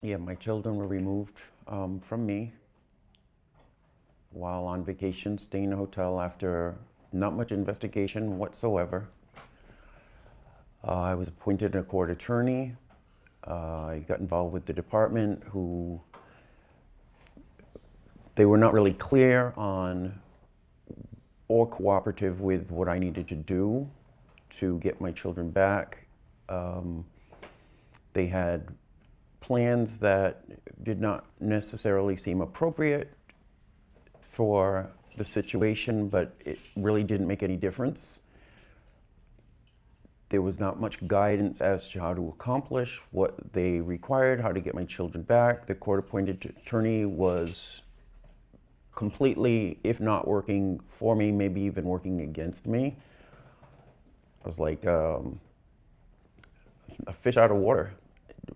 Yeah, my children were removed from me while on vacation, staying in a hotel after not much investigation whatsoever. I was appointed a court attorney. I got involved with the department who they were not really clear on or cooperative with what I needed to do to get my children back. Um, they had plans that did not necessarily seem appropriate for the situation, but it really didn't make any difference. There was not much guidance as to how to accomplish what they required, how to get my children back. The court-appointed attorney was completely, if not working for me, maybe even working against me. I was like a fish out of water,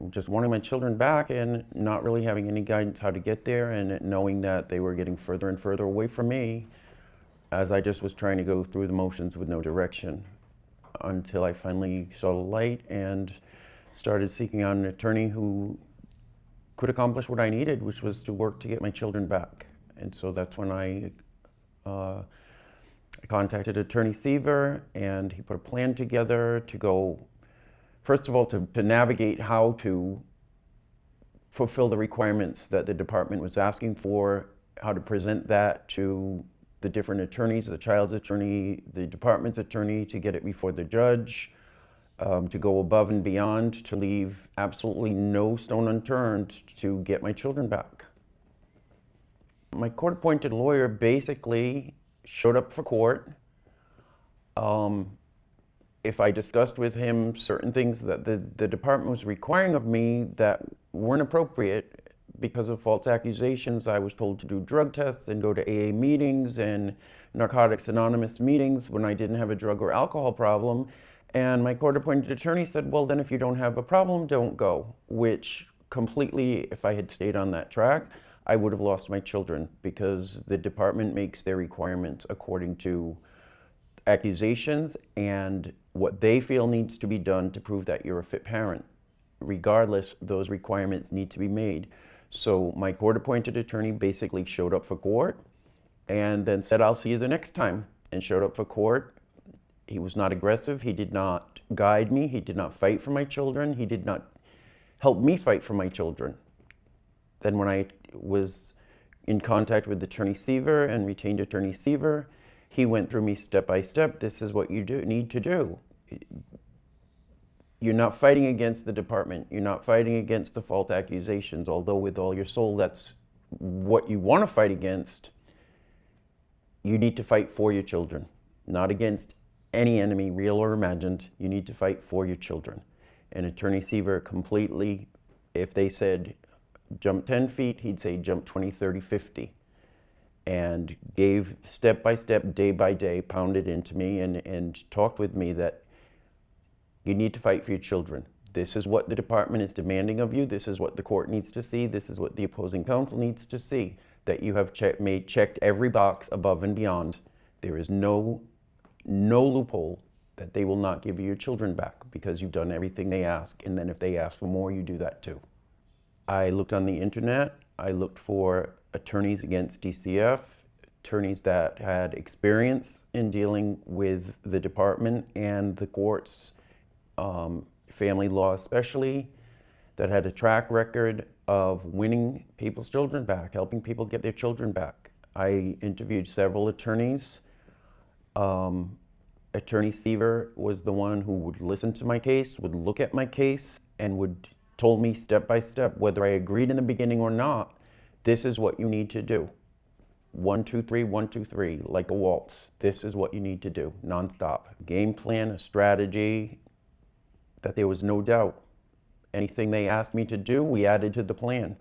just wanting my children back and not really having any guidance how to get there, and knowing that they were getting further and further away from me as I just was trying to go through the motions with no direction, until I finally saw the light and started seeking out an attorney who could accomplish what I needed, which was to work to get my children back. And so that's when I contacted Attorney Seaver, and he put a plan together to go, first of all, to navigate how to fulfill the requirements that the department was asking for, how to present that to the different attorneys, the child's attorney, the department's attorney, to get it before the judge, to go above and beyond, to leave absolutely no stone unturned to get my children back. My court-appointed lawyer basically showed up for court. If I discussed with him certain things that the department was requiring of me that weren't appropriate because of false accusations, I was told to do drug tests and go to AA meetings and Narcotics Anonymous meetings when I didn't have a drug or alcohol problem. And my court-appointed attorney said, well, then if you don't have a problem, don't go, which completely, if I had stayed on that track, I would have lost my children, because the department makes their requirements according to accusations and what they feel needs to be done to prove that you're a fit parent. Regardless, those requirements need to be made. So my court-appointed attorney basically showed up for court and then said, I'll see you the next time, and showed up for court. He was not aggressive. He did not guide me. He did not fight for my children. He did not help me fight for my children. Then when I was in contact with Attorney Seaver and retained Attorney Seaver, he went through me step by step. This is what you need to do. You're not fighting against the department. You're not fighting against the false accusations, although with all your soul that's what you want to fight against. You need to fight for your children, not against any enemy, real or imagined. You need to fight for your children. And Attorney Seaver completely, if they said jump 10 feet, he'd say jump 20, 30, 50. And gave step by step, day by day, pounded into me and talked with me that you need to fight for your children. This is what the department is demanding of you. This is what the court needs to see. This is what the opposing counsel needs to see, that you have checked every box above and beyond. There is no loophole that they will not give you your children back, because you've done everything they ask. And then if they ask for more, you do that too. I looked on the internet. I looked for attorneys against DCF, attorneys that had experience in dealing with the department and the courts, family law especially, that had a track record of winning people's children back, helping people get their children back. I interviewed several attorneys. Attorney Seaver was the one who would listen to my case, would look at my case, and would told me step by step, whether I agreed in the beginning or not, this is what you need to do. 1, 2, 3, 1, 2, 3, like a waltz. This is what you need to do, nonstop. Game plan, a strategy, that there was no doubt. Anything they asked me to do, we added to the plan.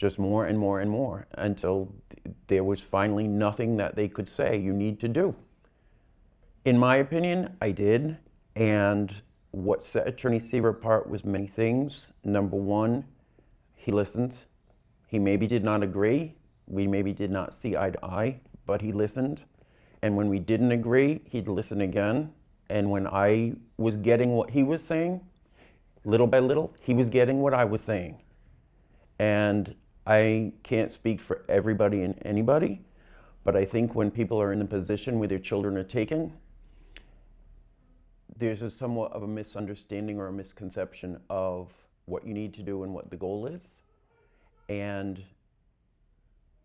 Just more and more and more, until there was finally nothing that they could say you need to do. In my opinion, I did, and what set Attorney Seaver apart was many things. Number one, he listened. He maybe did not agree. We maybe did not see eye to eye, but he listened. And when we didn't agree, he'd listen again. And when I was getting what he was saying, little by little, he was getting what I was saying. And I can't speak for everybody and anybody, but I think when people are in a position where their children are taken, there's a somewhat of a misunderstanding or a misconception of what you need to do and what the goal is. And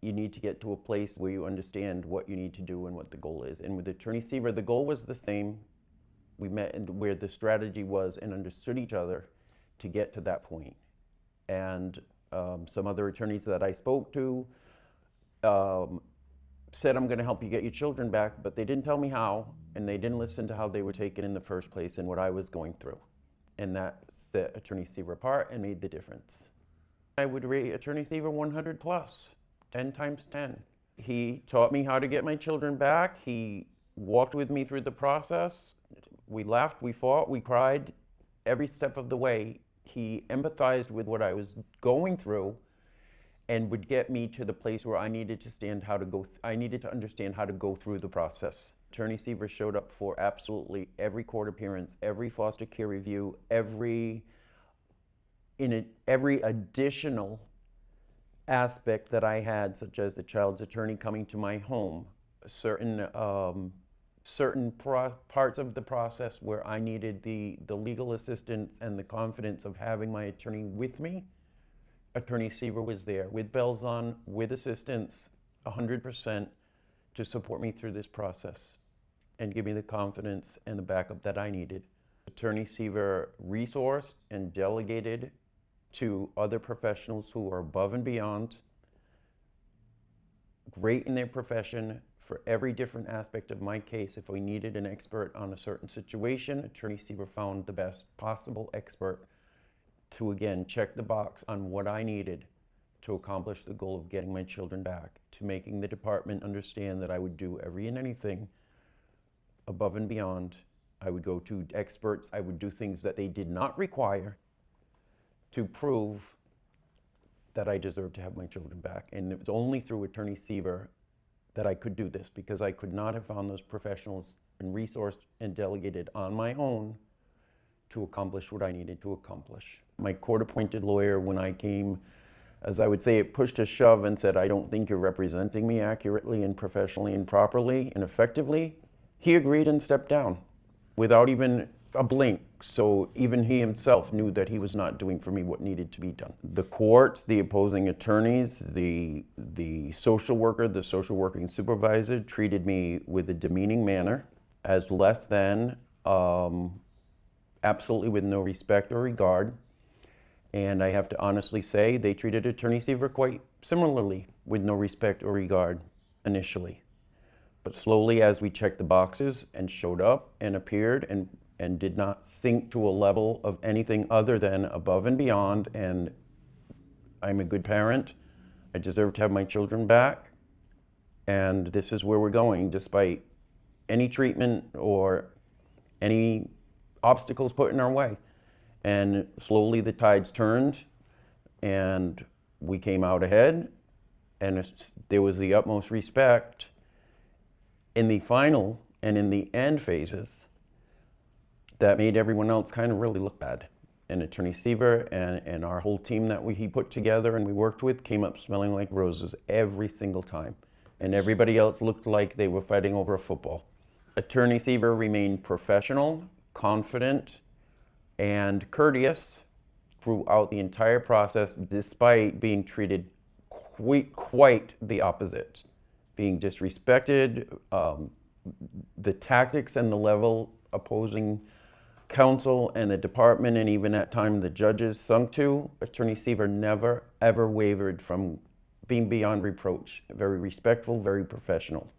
you need to get to a place where you understand what you need to do and what the goal is. And with Attorney Seaver, the goal was the same. We met where the strategy was and understood each other to get to that point. And some other attorneys that I spoke to said, I'm going to help you get your children back, but they didn't tell me how, and they didn't listen to how they were taken in the first place and what I was going through. And that set Attorney Seaver apart and made the difference. I would rate Attorney Seaver 100 plus, 10 times 10. He taught me how to get my children back. He walked with me through the process. We laughed, we fought, we cried every step of the way. He empathized with what I was going through and would get me to the place where I needed I needed to understand how to go through the process. Attorney Seaver showed up for absolutely every court appearance, every foster care review, every additional aspect that I had, such as the child's attorney coming to my home, certain parts of the process where I needed the legal assistance and the confidence of having my attorney with me. Attorney Seaver was there with bells on, with assistance, 100% to support me through this process and give me the confidence and the backup that I needed. Attorney Seaver resourced and delegated to other professionals who are above and beyond, great in their profession for every different aspect of my case. If we needed an expert on a certain situation, Attorney Seaver found the best possible expert to, again, check the box on what I needed to accomplish the goal of getting my children back, to making the department understand that I would do every and anything above and beyond. I would go to experts. I would do things that they did not require to prove that I deserved to have my children back. And it was only through Attorney Seaver that I could do this, because I could not have found those professionals and resourced and delegated on my own to accomplish what I needed to accomplish. My court-appointed lawyer, when I came, as I would say, it pushed a shove and said, I don't think you're representing me accurately and professionally and properly and effectively, he agreed and stepped down without even a blink. So even he himself knew that he was not doing for me what needed to be done. The courts, the opposing attorneys, the social worker, the social working supervisor treated me with a demeaning manner, as less than, absolutely with no respect or regard. And I have to honestly say, they treated Attorney Seaver quite similarly, with no respect or regard initially. But slowly, as we checked the boxes and showed up and appeared and did not sink to a level of anything other than above and beyond, and I'm a good parent, I deserve to have my children back, and this is where we're going, despite any treatment or any obstacles put in our way. And slowly the tides turned and we came out ahead, and there was the utmost respect in the final and in the end phases that made everyone else kind of really look bad. And Attorney Seaver and our whole team that he put together and we worked with came up smelling like roses every single time. And everybody else looked like they were fighting over a football. Attorney Seaver remained professional, confident, and courteous throughout the entire process, despite being treated quite the opposite. Being disrespected, the tactics and the level opposing counsel and the department, and even at times the judges, sunk to, Attorney Seaver never ever wavered from being beyond reproach. Very respectful, very professional.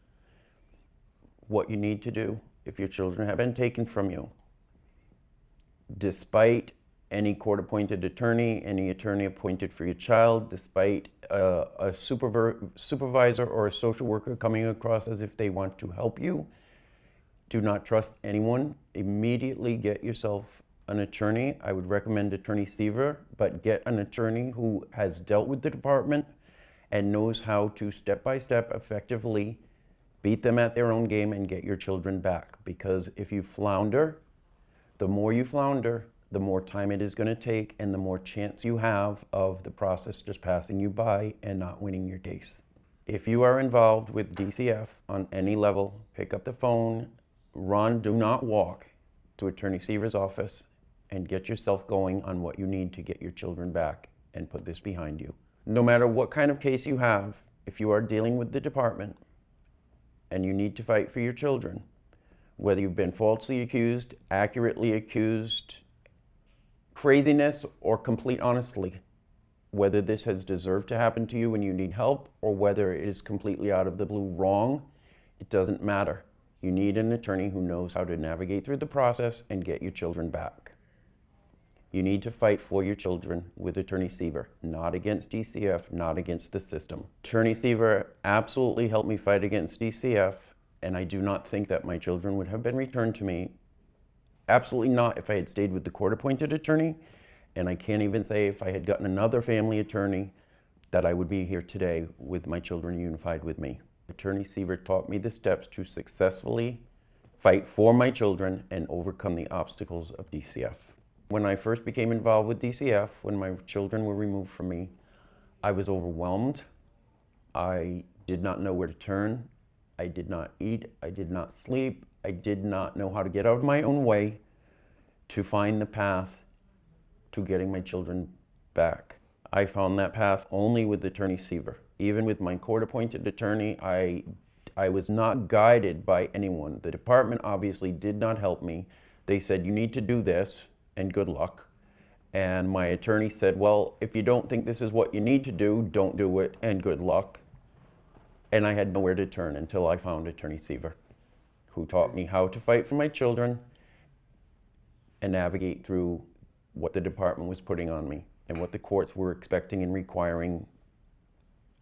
What you need to do if your children have been taken from you, despite any court-appointed attorney, any attorney appointed for your child, despite a supervisor or a social worker coming across as if they want to help you, do not trust anyone. Immediately get yourself an attorney. I would recommend Attorney Seaver, but get an attorney who has dealt with the department and knows how to step-by-step effectively beat them at their own game and get your children back. Because if you flounder, the more you flounder, the more time it is going to take and the more chance you have of the process just passing you by and not winning your case. If you are involved with DCF on any level, pick up the phone, run, do not walk to Attorney Seaver's office and get yourself going on what you need to get your children back and put this behind you. No matter what kind of case you have, if you are dealing with the department and you need to fight for your children, whether you've been falsely accused, accurately accused, craziness, or complete honesty, whether this has deserved to happen to you and you need help, or whether it is completely out of the blue wrong, it doesn't matter. You need an attorney who knows how to navigate through the process and get your children back. You need to fight for your children with Attorney Seaver, not against DCF, not against the system. Attorney Seaver absolutely helped me fight against DCF, and I do not think that my children would have been returned to me. Absolutely not if I had stayed with the court-appointed attorney, and I can't even say if I had gotten another family attorney that I would be here today with my children unified with me. Attorney Seaver taught me the steps to successfully fight for my children and overcome the obstacles of DCF. When I first became involved with DCF, when my children were removed from me, I was overwhelmed. I did not know where to turn. I did not eat. I did not sleep. I did not know how to get out of my own way to find the path to getting my children back. I found that path only with Attorney Seaver. Even with my court-appointed attorney, I was not guided by anyone. The department obviously did not help me. They said, you need to do this, and good luck. And my attorney said, well, if you don't think this is what you need to do, don't do it, and good luck. And I had nowhere to turn until I found Attorney Seaver, who taught me how to fight for my children and navigate through what the department was putting on me and what the courts were expecting and requiring.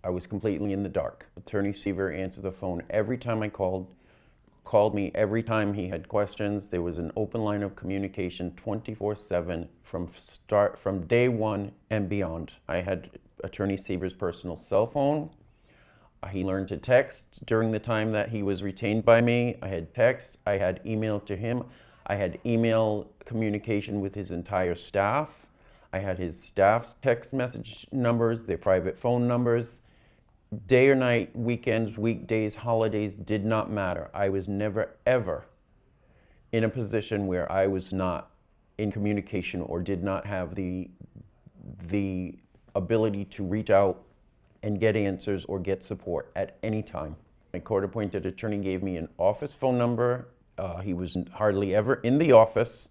I was completely in the dark. Attorney Seaver answered the phone every time I called me every time he had questions. There was an open line of communication 24/7 from day one and beyond. I had Attorney Seaver's personal cell phone. He learned to text during the time that he was retained by me. I had texts, I had email to him. I had email communication with his entire staff. I had his staff's text message numbers, their private phone numbers. Day or night, weekends, weekdays, holidays, did not matter. I was never, ever in a position where I was not in communication or did not have the ability to reach out and get answers or get support at any time. My court-appointed attorney gave me an office phone number. He was hardly ever in the office.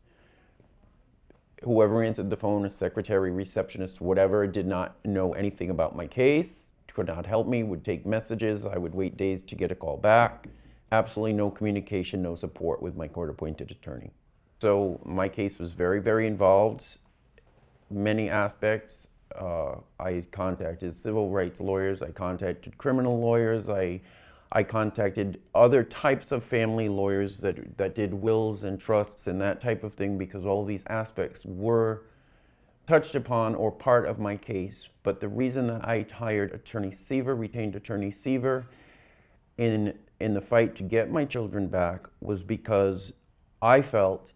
Whoever answered the phone, a secretary, receptionist, whatever, did not know anything about my case, could not help me, would take messages. I would wait days to get a call back. Absolutely no communication, no support with my court-appointed attorney. So my case was very, very involved. Many aspects. I contacted civil rights lawyers. I contacted criminal lawyers. I contacted other types of family lawyers that did wills and trusts and that type of thing, because all these aspects were touched upon or part of my case. But the reason that I hired Attorney Seaver, retained Attorney Seaver in the fight to get my children back, was because I felt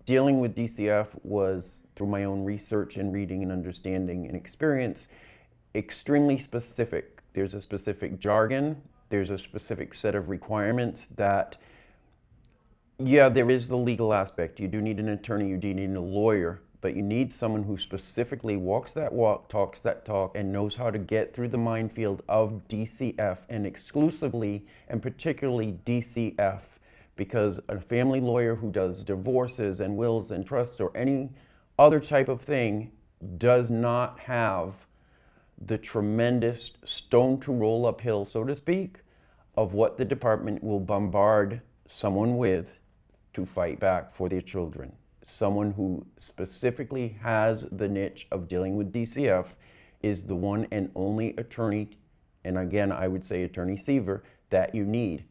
dealing with DCF was, through my own research and reading and understanding and experience, extremely specific. There's a specific jargon, there's a specific set of requirements that, yeah, there is the legal aspect. You do need an attorney, you do need a lawyer, but you need someone who specifically walks that walk, talks that talk, and knows how to get through the minefield of DCF, and exclusively and particularly DCF, because a family lawyer who does divorces and wills and trusts or any other type of thing does not have the tremendous stone to roll uphill, so to speak, of what the department will bombard someone with to fight back for their children. Someone who specifically has the niche of dealing with DCF is the one and only attorney, and again, I would say Attorney Seaver, that you need,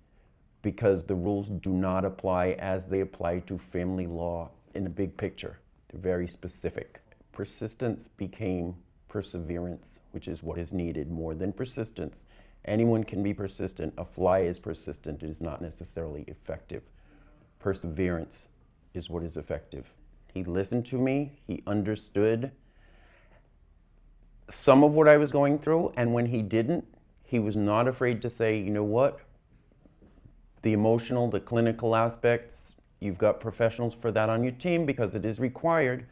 because the rules do not apply as they apply to family law in the big picture. They're very specific. Persistence became perseverance, which is what is needed more than persistence. Anyone can be persistent. A fly is persistent. It is not necessarily effective. Perseverance is what is effective. He listened to me. He understood some of what I was going through, and when he didn't, he was not afraid to say, you know what, the emotional, the clinical aspects, you've got professionals for that on your team because it is required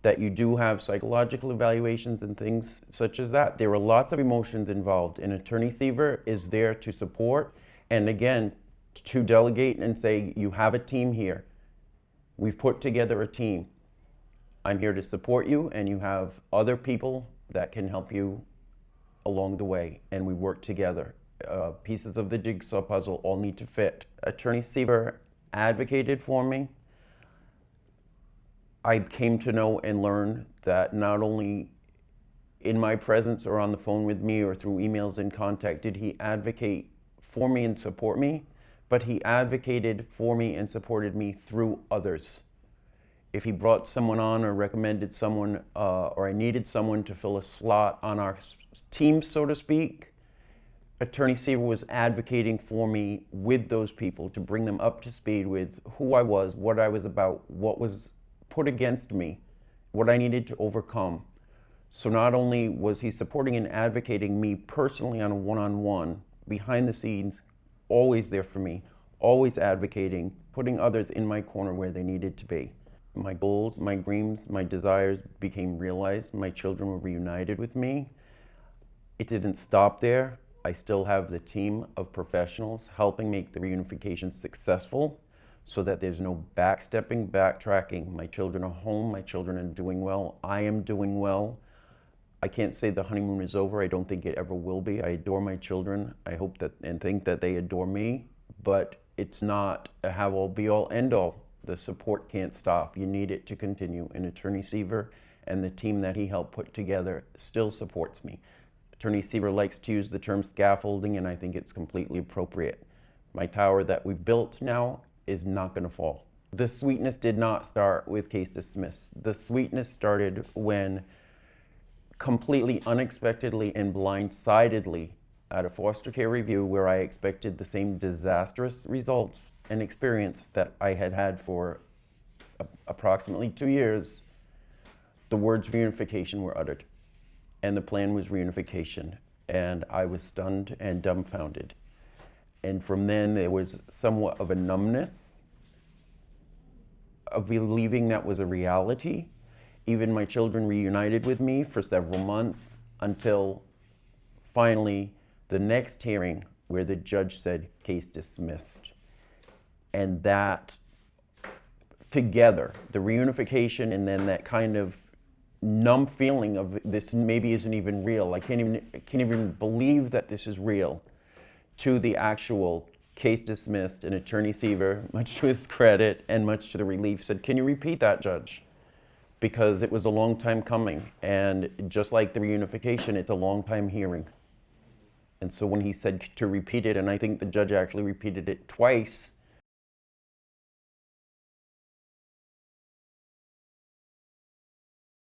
that you do have psychological evaluations and things such as that. There are lots of emotions involved, and Attorney Seaver is there to support and again, to delegate and say, you have a team here. We've put together a team. I'm here to support you, and you have other people that can help you along the way, and we work together. Pieces of the jigsaw puzzle all need to fit. Attorney Seaver advocated for me. I came to know and learn that not only in my presence or on the phone with me or through emails and contact did he advocate for me and support me, but he advocated for me and supported me through others. If he brought someone on or recommended someone, or I needed someone to fill a slot on our team, so to speak, Attorney Seaver was advocating for me with those people to bring them up to speed with who I was, what I was about, what was put against me, what I needed to overcome. So not only was he supporting and advocating me personally on a one-on-one, behind the scenes, always there for me, always advocating, putting others in my corner where they needed to be. My goals, my dreams, my desires became realized. My children were reunited with me. It didn't stop there. I still have the team of professionals helping make the reunification successful so that there's no backstepping, backtracking. My children are home. My children are doing well. I am doing well. I can't say the honeymoon is over. I don't think it ever will be. I adore my children. I hope that and think that they adore me, but it's not a have-all, be-all, end-all. The support can't stop. You need it to continue. And Attorney Seaver and the team that he helped put together still supports me. Attorney Seaver likes to use the term scaffolding, and I think it's completely appropriate. My tower that we've built now is not going to fall. The sweetness did not start with case dismissed. The sweetness started when completely unexpectedly and blindsidedly at a foster care review where I expected the same disastrous results and experience that I had had for approximately 2 years, the words reunification were uttered. And the plan was reunification. And I was stunned and dumbfounded. And from then there was somewhat of a numbness of believing that was a reality. Even my children reunited with me for several months until finally the next hearing where the judge said case dismissed. And that together, the reunification and then that kind of numb feeling of this maybe isn't even real. I can't even believe that this is real, to the actual case dismissed. And Attorney Seaver, much to his credit and much to the relief, said, "Can you repeat that, Judge?" Because it was a long time coming. And just like the reunification, it's a long time hearing. And so when he said to repeat it, and I think the judge actually repeated it twice,